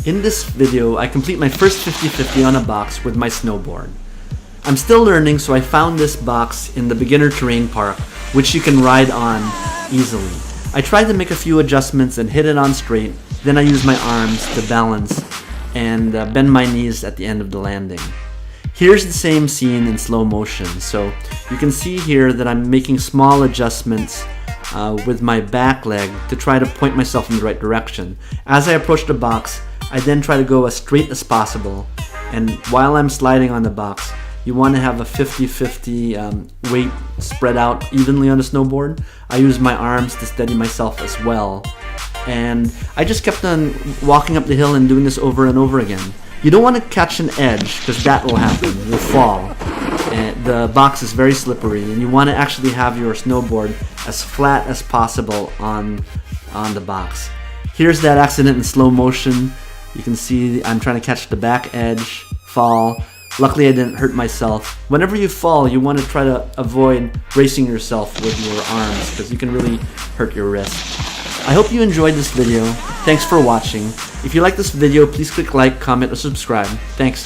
In this video, I complete my first 50-50 on a box with my snowboard. I'm still learning, so I found this box in the beginner terrain park, which you can ride on easily. I tried to make a few adjustments and hit it on straight, then I used my arms to balance and bend my knees at the end of the landing. Here's the same scene in slow motion, so you can see here that I'm making small adjustments with my back leg to try to point myself in the right direction. As I approach the box, I then try to go as straight as possible, and while I'm sliding on the box, you want to have a 50-50 weight spread out evenly on the snowboard. I use my arms to steady myself as well, and I just kept on walking up the hill and doing this over and over again. You don't want to catch an edge, because that will happen, you'll fall. And the box is very slippery, and you want to actually have your snowboard as flat as possible on the box. Here's that accident in slow motion. You can see I'm trying to catch the back edge, fall. Luckily I didn't hurt myself. Whenever you fall, you want to try to avoid bracing yourself with your arms, because you can really hurt your wrist. I hope you enjoyed this video. Thanks for watching. If you like this video, please click like, comment, or subscribe. Thanks.